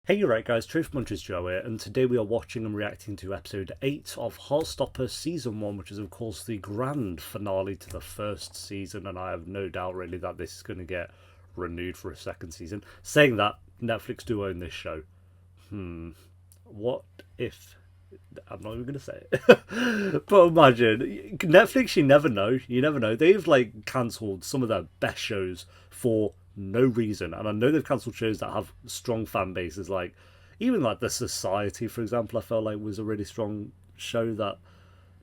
Hey, you right, guys, Truth Munchers Joe here, and today we are watching and reacting to episode 8 of Heartstopper Season 1, which is, of course, the grand finale to the first season, and I have no doubt, really, that this is going to get renewed for a second season. Saying that, Netflix do own this show. What if... I'm not even going to say it. But imagine, Netflix, you never know. You never know. They've, cancelled some of their best shows for no reason. And I know they've cancelled shows that have strong fan bases, even The Society, for example, I felt like was a really strong show that...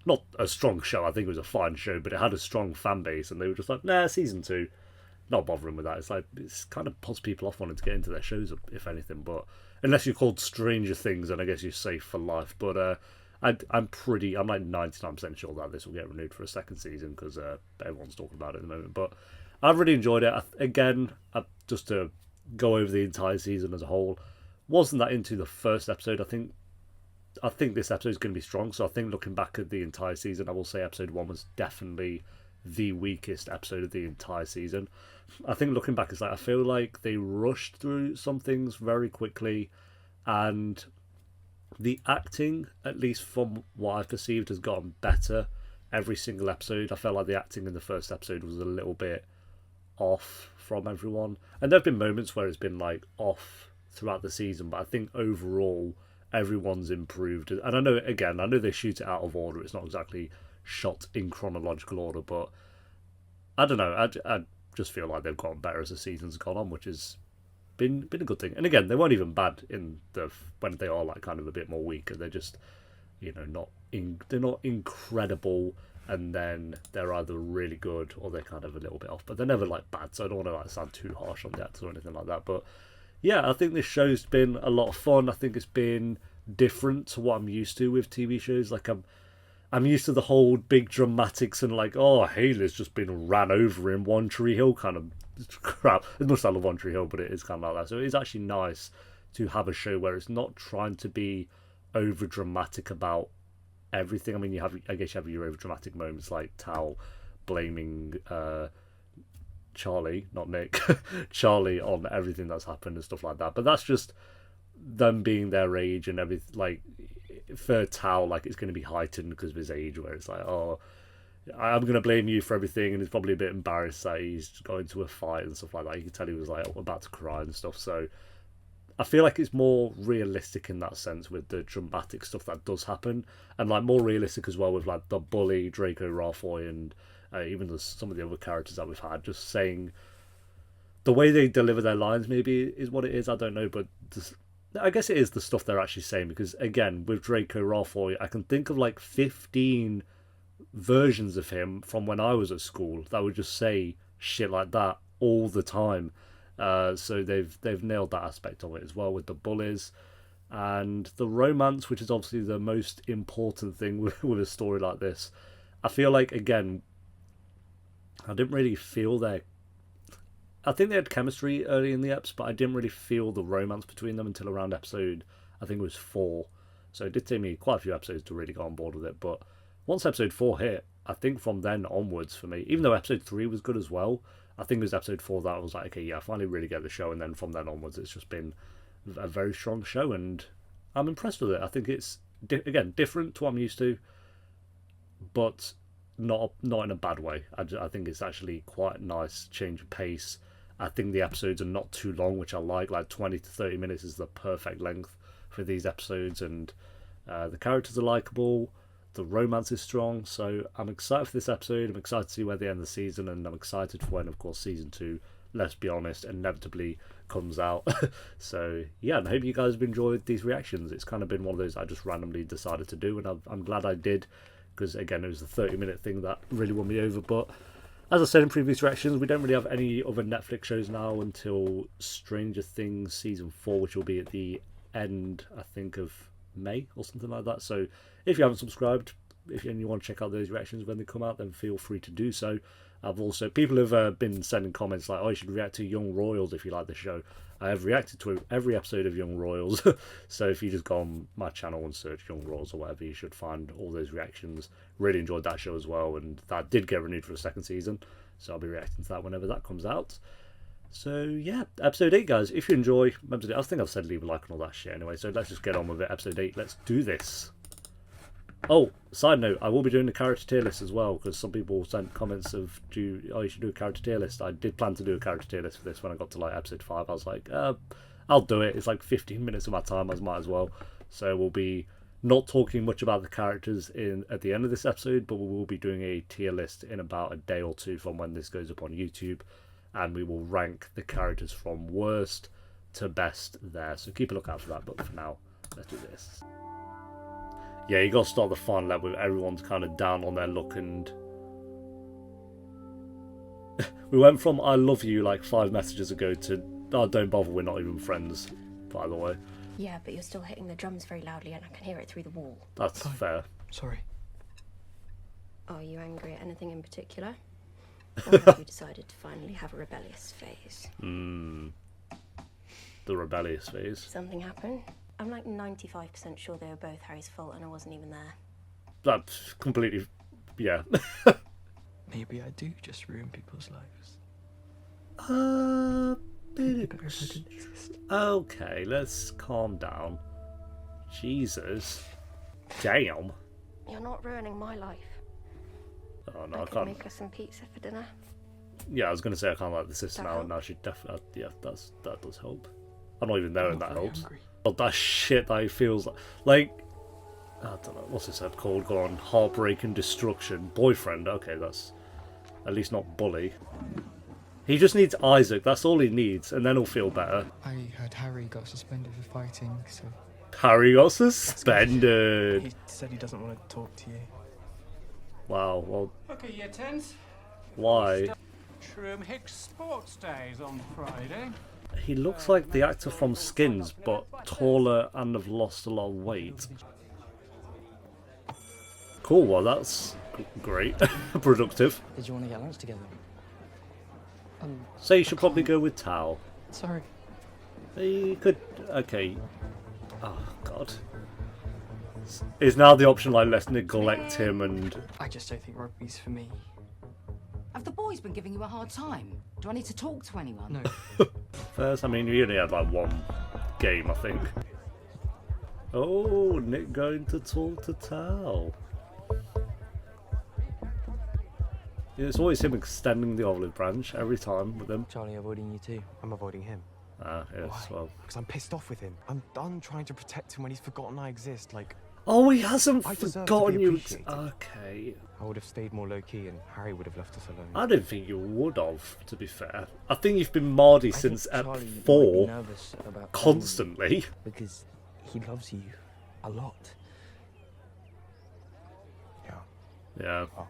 Not a strong show, I think it was a fine show, but it had a strong fan base, and they were just like, nah, season 2. Not bothering with that. It's kind of puts people off wanting to get into their shows, if anything. But unless you're called Stranger Things, then I guess you're safe for life. But I'm like 99% sure that this will get renewed for a second season because everyone's talking about it at the moment. But I've really enjoyed it. Just to go over the entire season as a whole, wasn't that into the first episode. I think this episode is going to be strong. So I think looking back at the entire season, I will say episode 1 was definitely the weakest episode of the entire season. I think looking back, I feel like they rushed through some things very quickly, and the acting, at least from what I've perceived, has gotten better every single episode. I felt like the acting in the first episode was a little bit off from everyone, and there have been moments where it's been off throughout the season, but I think overall everyone's improved. And I know they shoot it out of order, it's not exactly shot in chronological order, but I don't know, I just feel like they've gotten better as the season's gone on, which has been a good thing. And again, they weren't even bad when they are kind of a bit more weaker. They're just they're not incredible, and then they're either really good or they're kind of a little bit off, but they're never bad. So I don't want to sound too harsh on the actors or anything like that. But yeah, I think this show's been a lot of fun. I think it's been different to what I'm used to with TV shows. I'm used to the whole big dramatics and Haley's just been ran over in One Tree Hill kind of crap. As much as I love One Tree Hill, but it is kind of like that. So it's actually nice to have a show where it's not trying to be over dramatic about everything. I mean, I guess you have your over dramatic moments like Tal blaming Charlie, not Nick, Charlie on everything that's happened and stuff like that. But that's just them being their age and everything. For Tal, it's going to be heightened because of his age, where it's oh, I'm going to blame you for everything, and he's probably a bit embarrassed that he's got into a fight and stuff like that. You can tell he was about to cry and stuff. So I feel like it's more realistic in that sense with the dramatic stuff that does happen, and more realistic as well with the bully Draco Malfoy and even some of the other characters that we've had. Just saying the way they deliver their lines maybe is what it is. I don't know, but I guess it is the stuff they're actually saying, because again, with Draco Malfoy, I can think of 15 versions of him from when I was at school that would just say shit like that all the time. So they've nailed that aspect of it as well with the bullies and the romance, which is obviously the most important thing with a story like this. I feel again, I didn't really feel I think they had chemistry early in the eps, but I didn't really feel the romance between them until around episode, I think it was 4. So it did take me quite a few episodes to really get on board with it. But once episode 4 hit, I think from then onwards for me, even though episode 3 was good as well, I think it was episode 4 that I was okay, yeah, I finally really get the show. And then from then onwards, it's just been a very strong show, and I'm impressed with it. I think it's, again, different to what I'm used to, but not in a bad way. I think it's actually quite a nice change of pace. I think the episodes are not too long, which I like 20 to 30 minutes is the perfect length for these episodes, and the characters are likeable, the romance is strong, so I'm excited for this episode. I'm excited to see where they end the season, and I'm excited for when, of course, season 2, let's be honest, inevitably comes out. So yeah, and I hope you guys have enjoyed these reactions. It's kind of been one of those I just randomly decided to do, and I'm glad I did, because again, it was the 30-minute thing that really won me over. But as I said in previous reactions, we don't really have any other Netflix shows now until Stranger Things Season 4, which will be at the end, I think, of May or something like that. So if you haven't subscribed, if you want to check out those reactions when they come out, then feel free to do so. People have been sending comments oh, you should react to Young Royals if you like the show. I have reacted to every episode of Young Royals. So if you just go on my channel and search Young Royals or whatever, you should find all those reactions. Really enjoyed that show as well, and that did get renewed for a second season. So I'll be reacting to that whenever that comes out. So yeah, episode 8, guys. If you enjoy episode 8, I think I've said leave a like and all that shit anyway. So let's just get on with it. Episode 8. Let's do this. Oh, side note, I will be doing the character tier list as well, because some people sent comments of, you should do a character tier list. I did plan to do a character tier list for this when I got to like episode 5. I was like, I'll do it. It's like 15 minutes of my time, I might as well. So we'll be not talking much about the characters at the end of this episode, but we will be doing a tier list in about a day or two from when this goes up on YouTube, and we will rank the characters from worst to best there. So keep a lookout for that, but for now, let's do this. Yeah, you got to start the final level with everyone's kind of down on their luck, and we went from I love you like 5 messages ago to oh, don't bother, we're not even friends, by the way. Yeah, but you're still hitting the drums very loudly and I can hear it through the wall. That's fair. Sorry. Are you angry at anything in particular? Or have you decided to finally have a rebellious phase? The rebellious phase. Something happened? I'm like 95% sure they were both Harry's fault and I wasn't even there. That's completely... yeah. Maybe I do just ruin people's lives. Okay, let's calm down. Jesus. Damn. You're not ruining my life. Oh no, I could can't... make her some pizza for dinner. Yeah, I was going to say I can't like the sister now, and now she definitely... yeah, that does help. I'm not even there and that helps. Oh, that shit that he feels like... I don't know, what's this app called? Go on, Heartbreak and Destruction. Boyfriend, okay, that's at least not bully. He just needs Isaac, that's all he needs, and then he'll feel better. I heard Harry got suspended for fighting, so... Harry got suspended! He said he doesn't want to talk to you. Wow, well... Okay, year 10s. Why? Shroom Hicks Sports Days on Friday. He looks like the actor from Skins, but taller and have lost a lot of weight. Cool, well that's great. Productive. Did you want to get lunch together? So you should probably go with Tao. Sorry. You could... okay. Oh, God. Is now the option like, let's neglect him and... I just don't think rugby's for me. Have the boys been giving you a hard time? Do I need to talk to anyone? No. First, I mean, we only had like 1 game, I think. Oh, Nick going to talk to Tao. Yeah, it's always him extending the olive branch every time with him. Charlie avoiding you too. I'm avoiding him. Ah, yes, well. Because I'm pissed off with him. I'm done trying to protect him when he's forgotten I exist. Like, Oh, he hasn't I deserve to forgotten be you. appreciated. Okay. I would have stayed more low key and Harry would have left us alone. I don't think you would have, to be fair. I think you've been Mardy since Ep 4 constantly. Because he loves you a lot. Yeah. Yeah. Oh.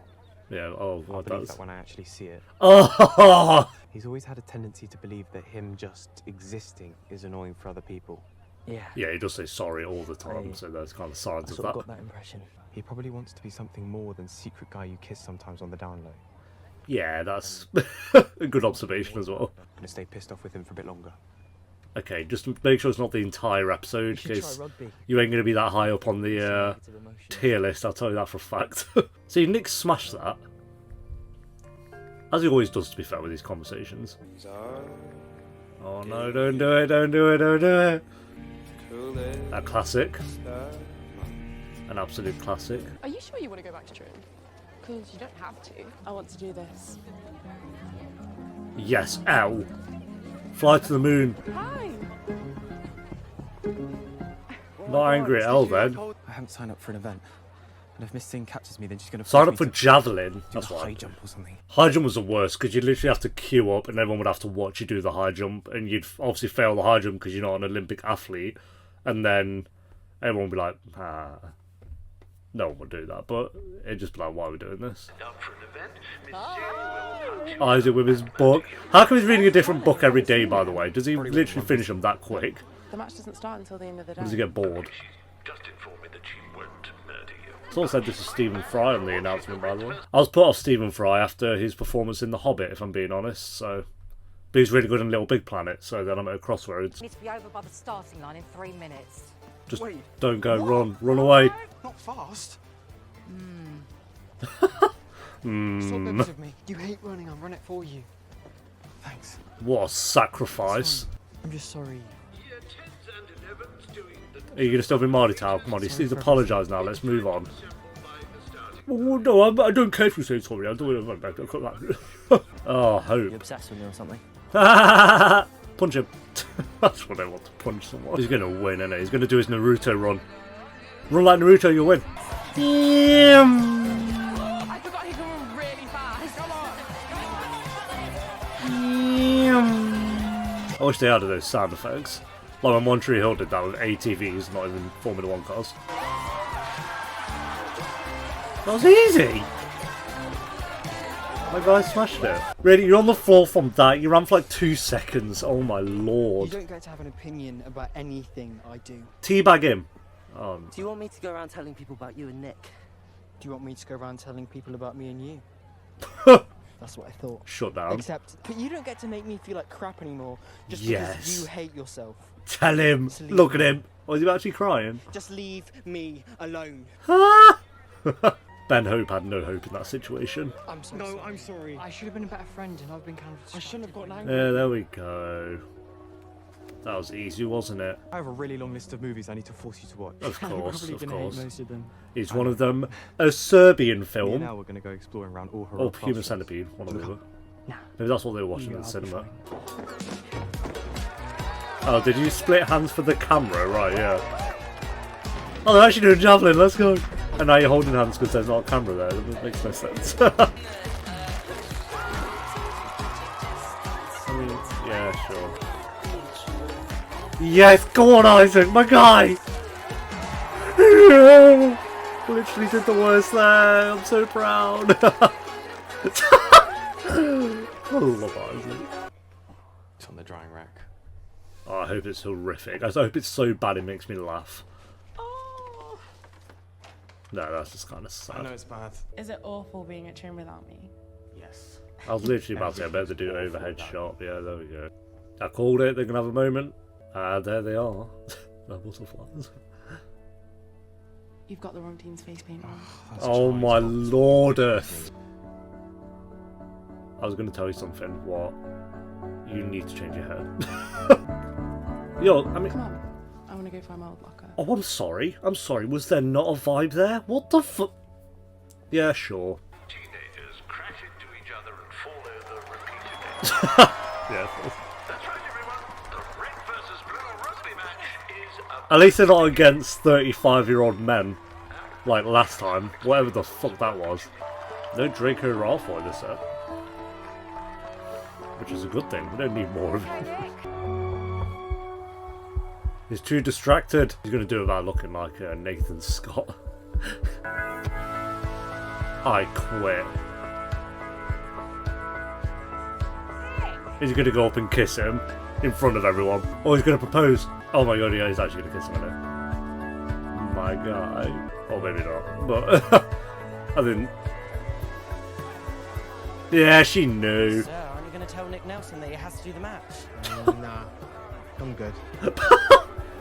Yeah, oh, I what believe does? that when I actually see it. Oh! He's always had a tendency to believe that him just existing is annoying for other people. Yeah. Yeah, he does say sorry all the time, I- so there's kind of signs I of sort of that. got that impression. He probably wants to be something more than secret guy you kiss sometimes on the down low. Yeah, that's a good observation as well. I'm gonna stay pissed off with him for a bit longer. Okay, just make sure it's not the entire episode, You should try because rugby. you ain't going to be that high up on the tier list, I'll tell you that for a fact. See, Nick smashed that. As he always does, to be fair, with these conversations. Oh no, don't do it, don't do it, don't do it. A classic. An absolute classic. Are you sure you want to go back to Trim? Because you don't have to. I want to do this. Yes, ow. Fly to the moon. Hi! Not angry at Elle then. I haven't signed up for an event. And if Miss Singh catches me, then she's gonna Sign force up for me to javelin. do That's the what high I jump or something. High jump was the worst because you'd literally have to queue up and everyone would have to watch you do the high jump, and you'd obviously fail the high jump because you're not an Olympic athlete, and then everyone would be like, no one would do that, but it'd just be like, why are we doing this? Isaac with his book. How come he's reading a different book every day, by the way? Does he literally finish them that quick? The match doesn't start until the end of the day. Or does he get bored? Someone said this is Stephen Fry on the announcement, by the way. I was put off Stephen Fry after his performance in The Hobbit, if I'm being honest, so... But he's really good in Little Big Planet, so then I'm at a crossroads. Need to be over by the starting line in 3 minutes. Just don't go, run away. Not fast. Stop this with me. You hate running, I'll run it for you. Thanks. What a sacrifice. I'm just sorry. Are you going to still be Marty Tao? Come on, he's apologised now. Let's move on. Oh, no, I don't care if you say sorry. I'll do it. Oh, Hope. You're obsessed with me or something? Punch him. That's what I want to punch someone. He's going to win, isn't he? He's going to do his Naruto run. Run like Naruto, you'll win. I forgot he can run really fast. Come on. I wish they added those sound effects. Like when One Tree Hill did that with ATVs, not even Formula 1 cars. That was easy! My guy smashed it. Really, you're on the floor from that. You ran for like 2 seconds. Oh my lord. You don't get to have an opinion about anything I do. Teabag him. Do you want me to go around telling people about you and Nick? Do you want me to go around telling people about me and you? That's what I thought. Shut down. Except, but you don't get to make me feel like crap anymore just Yes. because you hate yourself. Tell him. Just leave Look at me. him. Oh, is he actually crying? Just leave me alone. Ben Hope had no hope in that situation. I'm so sorry. I'm sorry. I should have been a better friend, and I've been kind of. I shouldn't have gotten angry. Yeah, there we go. That was easy, wasn't it? I have a really long list of movies I need to force you to watch. Of course, Probably of gonna course. hate most of them. Is one of them a Serbian Me and film? now we're going to go exploring around all her Or old Human classrooms. Centipede, one or the other. Nah. Maybe that's what they were watching Yeah, in the I'll be cinema. fine. Oh, did you split hands for the camera? Right, yeah. Oh, they're actually doing javelin, let's go. And now you're holding hands because there's not a camera there. That makes no sense. I mean, yeah, sure. Yes, go on, Isaac, my guy! Literally did the worst there. I'm so proud. I love Isaac. It's on the drying rack. Oh, I hope it's horrific. I hope it's so bad it makes me laugh. No, that's just kind of I know sad. it's bad. Is it awful being at home without me? Yes. I was literally about to say, I better do an overhead shot. Yeah, there we go. I called it. They're going to have a moment. There they are. The butterflies. You've got the wrong team's face paint on. Oh my lordeth. I was going to tell you something. What? You need to change your hair. Yo, I mean... Come on. I want to go find my old locker. Oh, I'm sorry. I'm sorry. Was there not a vibe there? What the fuck? Yeah, sure. Teenagers crash into each other and fall over repeatedly. Yeah. That's right, everyone. The red versus blue rugby match is At least they're not against 35-year-old men. Like last time. Whatever the fuck that was. No Draco Ralph in this set. Which is a good thing. We don't need more of it. He's too distracted. He's going to do it without looking like Nathan Scott. I quit. He's going to go up and kiss him in front of everyone. Or he's going to propose. Oh my god, yeah, he's actually going to kiss him, isn't he? My guy. Or maybe not. But I didn't. Yeah, she knew. Sir, aren't you going to tell Nick Nelson that he has to do the match? Nah, I'm good.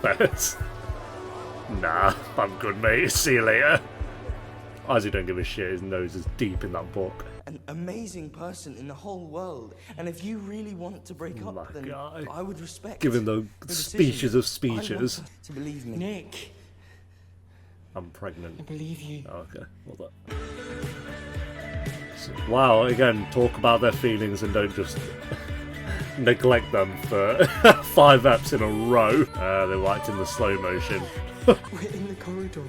Thanks. Nah, I'm good, mate. See you later. Isaac don't give a shit. His nose is deep in that book. An amazing person in the whole world, and if you really want to break My up, then guy. I would respect. Giving the your speeches decision. of speeches. I want to believe me. Nick, I'm pregnant. I believe you. Oh, okay. Well, that. So, wow, again, talk about their feelings and don't just neglect them for 5 eps in a row. They liked in the slow motion. We're in the corridor.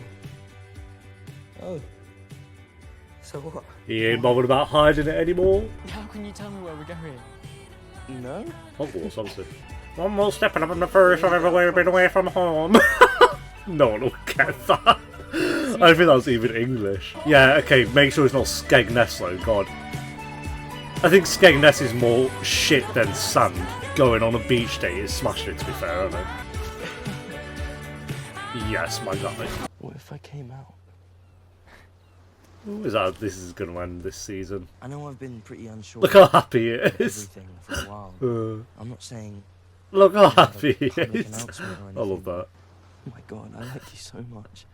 Oh. So what? He ain't bothered about hiding it anymore. How can you tell me where we're going? No. Hogwarts, obviously. One more stepping up in the first I've ever been away from home. No one will get that. I don't think that's even English. Yeah, okay, make sure it's not Skegness though, god. I think Skegness is more shit than sand. Going on a beach day is smashed it, to be fair, isn't it? Yes, my guy. What if I came out? Is that this is going to end this season? I know I've been pretty unsure. Look how happy he about is. everything for a while. I'm not saying. Look how I'll have a happy he public is. announcement or I love anything. that. Oh my god, I like you so much,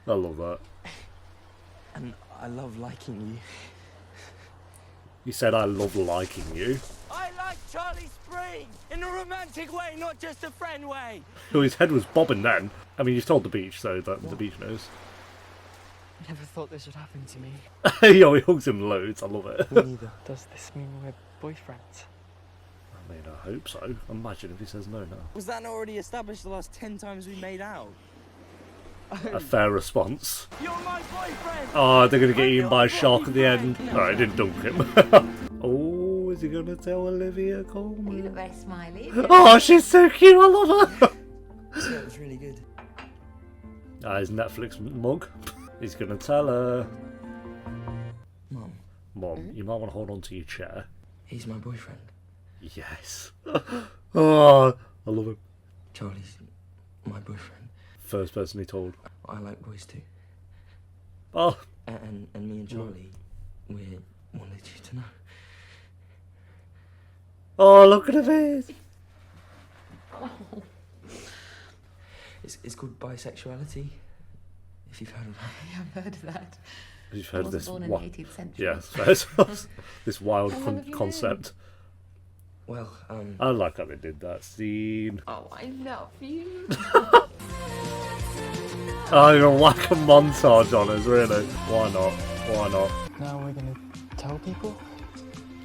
I love that. and I love liking you. You said I love liking you. I like Charlie Spring in a romantic way, not just a friend way. Oh, his head was bobbing then. I mean, you've told the beach, so that the beach knows. I never thought this would happen to me. Yo, he hugs him loads. I love it. Me neither. Does this mean we're boyfriends? I mean, I hope so. Imagine if he says no now. Was that not already established the last 10 times we made out? A fair response. You're my boyfriend! Oh, they're gonna get eaten by a shark at the end. Alright, I didn't dunk him. Oh, is he gonna tell Olivia Colman? You look very smiley. Oh, she's so cute. I love her. Yeah, it was really good. His Netflix mug. He's gonna tell her. Mom, you might want to hold on to your chair. He's my boyfriend. Yes. Oh, I love him. Charlie's my boyfriend. First person he told. I like boys too. Oh. And me and Charlie, we wanted you to know. Oh, look at her face. It's called bisexuality. If you've heard of that. Yeah, I've heard of that. You've heard of this? Born in the 18th century. Yes, this wild concept. Well, I like how they did that scene. Oh, I love you. Oh, you're gonna whack a montage on us, really? Why not? Why not? Now we're gonna tell people?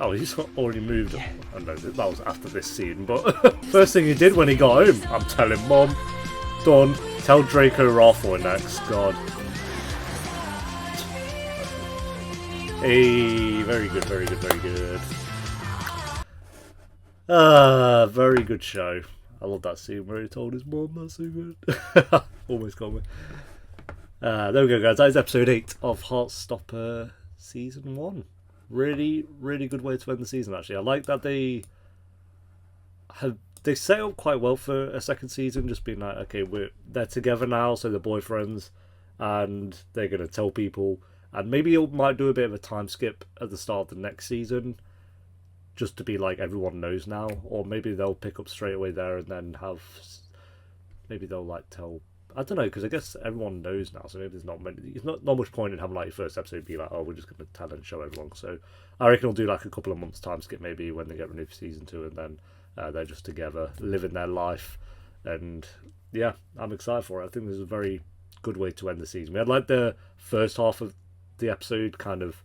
Oh, he's already moved. Yeah. I know that was after this scene, but first thing he did when he got home, I'm telling Mom. Done. Tell Draco Raffle next. God. Hey, very good, very good, very good. Very good show. I love that scene where he told his mom. That's so good. Almost got me. There we go, guys. That is episode 8 of Heartstopper Season 1. Really, really good way to end the season, actually. I like that they set up quite well for a second season, just being like, okay, they're together now, so they're boyfriends, and they're going to tell people, and maybe it might do a bit of a time skip at the start of the next season, just to be like, everyone knows now, or maybe they'll pick up straight away there and then have, maybe they'll like tell, I don't know, because I guess everyone knows now, so maybe there's not much point in having like your first episode be like, oh, we're just going to tell and show everyone. So I reckon we'll do like a couple of months time skip maybe when they get renewed for season 2, and then they're just together living their life. And yeah, I'm excited for it. I think this is a very good way to end the season. We had like the first half of the episode, kind of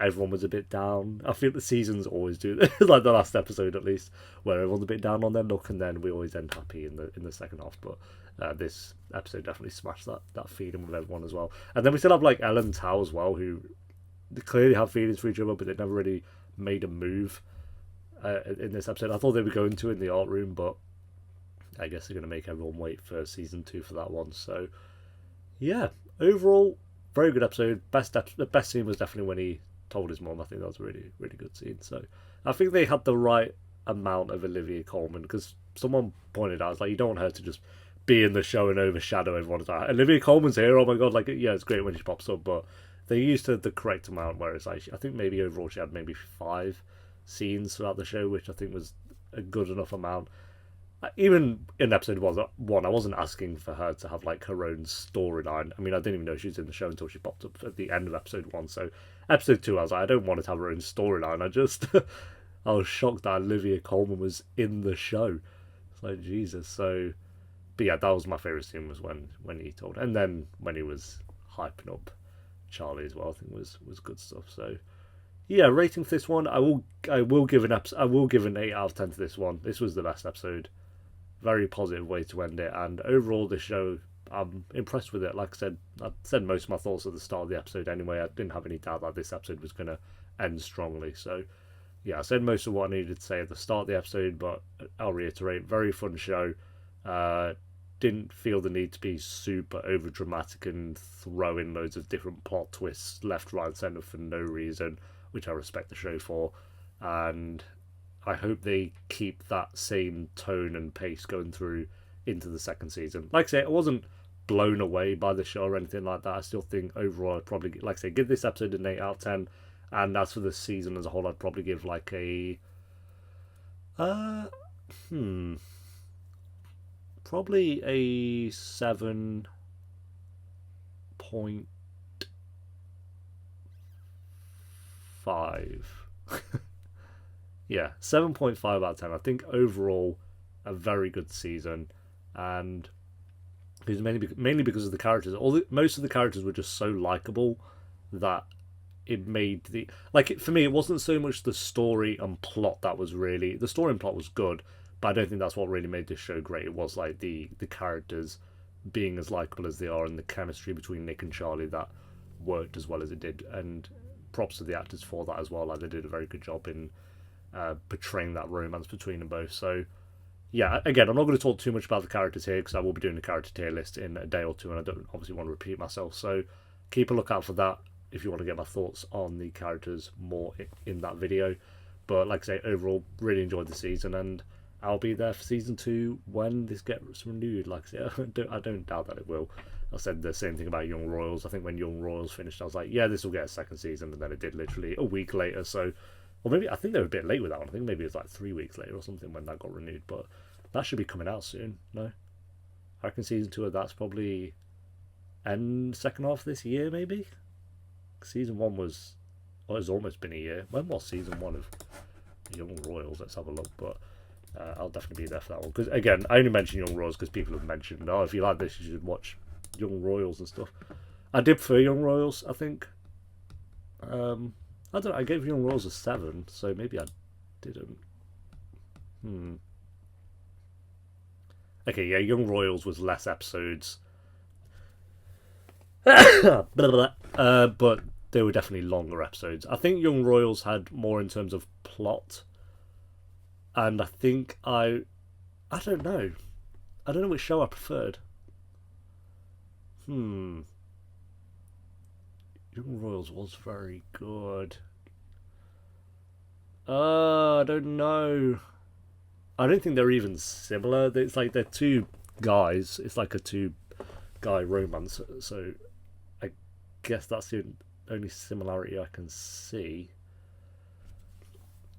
everyone was a bit down. I feel the seasons always do like the last episode at least, where everyone's a bit down on their luck, and then we always end happy in the second half. But this episode definitely smashed that feeling with everyone as well. And then we still have like Ellen and Tao as well, who they clearly have feelings for each other, but they never really made a move in this episode. I thought they were going to in the art room, but I guess they're going to make everyone wait for season 2 for that one. So yeah, overall very good episode. The best scene was definitely when he told his mom. I think that was a really, really good scene. So I think they had the right amount of Olivia Colman, because someone pointed out, it's like, you don't want her to just be in the show and overshadow everyone. It's like, Olivia Colman's here, oh my god, like, yeah, it's great when she pops up, but they used her the correct amount, where it's like, I think maybe overall she had maybe 5 scenes throughout the show, which I think was a good enough amount. Even in episode 1, I wasn't asking for her to have like her own storyline. I mean, I didn't even know she was in the show until she popped up at the end of episode 1. So episode 2, I was like, I don't want her to have her own storyline. I was shocked that Olivia Colman was in the show. It's like, Jesus. So, but yeah, that was my favourite scene, was when he told, and then when he was hyping up Charlie as well, I think was good stuff. So yeah, rating for this one, I will give an 8 out of 10 to this one. This was the best episode. Very positive way to end it, and overall this show, I'm impressed with it. Like I said most of my thoughts at the start of the episode anyway. I didn't have any doubt that this episode was going to end strongly. So yeah, I said most of what I needed to say at the start of the episode, but I'll reiterate, very fun show. Didn't feel the need to be super over dramatic and throw in loads of different plot twists left, right, and centre for no reason, which I respect the show for. And I hope they keep that same tone and pace going through into the second season. Like I say, I wasn't blown away by the show or anything like that. I still think overall I'd probably, like I say, give this episode an 8 out of 10. And as for the season as a whole, I'd probably give like a probably a 7.5. Yeah, 7.5 out of 10. I think overall a very good season, and it was mainly because of the characters. Most of the characters were just so likable that it made the for me. It wasn't so much the story and plot that was really the story and plot was good, but I don't think that's what really made this show great. It was like the characters being as likable as they are, and the chemistry between Nick and Charlie that worked as well as it did. And props to the actors for that as well. Like, they did a very good job in portraying that romance between them both. So yeah, again, I'm not going to talk too much about the characters here because I will be doing a character tier list in a day or two, and I don't obviously want to repeat myself. So keep a lookout for that if you want to get my thoughts on the characters more in that video. But like I say, overall, really enjoyed the season, and I'll be there for season 2 when this gets renewed. Like I say, I don't doubt that it will. I said the same thing about Young Royals. I think when Young Royals finished, I was like, yeah, this will get a second season, and then it did literally a week later. So, or maybe I think they were a bit late with that one. I think maybe it was like 3 weeks later or something when that got renewed. But that should be coming out soon. No, I reckon season 2 of that's probably end second half of this year, maybe. Season 1 was, well, it's almost been a year. When was season 1 of Young Royals? Let's have a look. But I'll definitely be there for that one. Because again, I only mention Young Royals because people have mentioned, oh, if you like this, you should watch Young Royals and stuff. I did prefer Young Royals, I think. I don't know, I gave Young Royals a 7, so maybe I didn't. Okay, yeah, Young Royals was less episodes. But they were definitely longer episodes. I think Young Royals had more in terms of plot. And I think I don't know. I don't know which show I preferred. Young Royals was very good. I don't know. I don't think they're even similar. It's like they're two guys. It's like a two-guy romance. So I guess that's the only similarity I can see.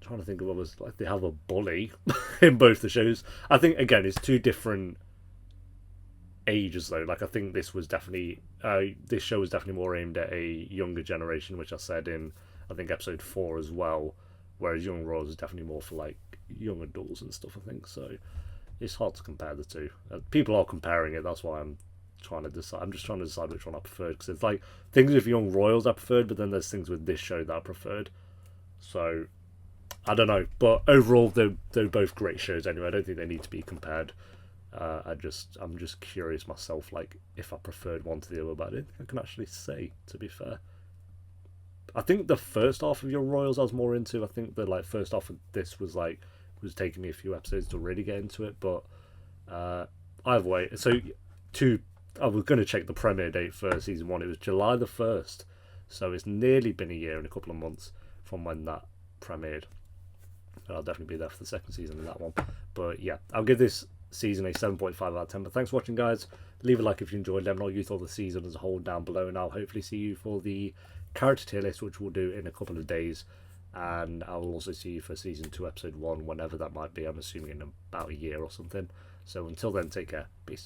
I'm trying to think of what was like. They have a bully in both the shows. I think again it's two different ages though. Like I think this was definitely this show was definitely more aimed at a younger generation, which I said in I think episode 4 as well. Whereas Young Royals is definitely more for like young adults and stuff, I think. So it's hard to compare the two. People are comparing it. That's why I'm trying to decide. I'm just trying to decide which one I preferred, because it's like things with Young Royals I preferred, but then there's things with this show that I preferred. So I don't know. But overall, they're both great shows anyway. I don't think they need to be compared. I'm just curious myself, like if I preferred one to the other, but I don't think I can actually say, to be fair. I think the first half of Young Royals I was more into. I think the like first half of this was taking me a few episodes to really get into it. But either way, so I was going to check the premiere date for season 1. It was July the 1st, so it's nearly been a year and a couple of months from when that premiered. I'll definitely be there for the second season of that one. But yeah, I'll give this season a 7.5 out of 10. But thanks for watching, guys. Leave a like if you enjoyed. Let me know what you thought of the season as a whole down below, and I'll hopefully see you for the character tier list, which we'll do in a couple of days. And I will also see you for season 2 episode 1 whenever that might be. I'm assuming in about a year or something. So until then, take care. Peace.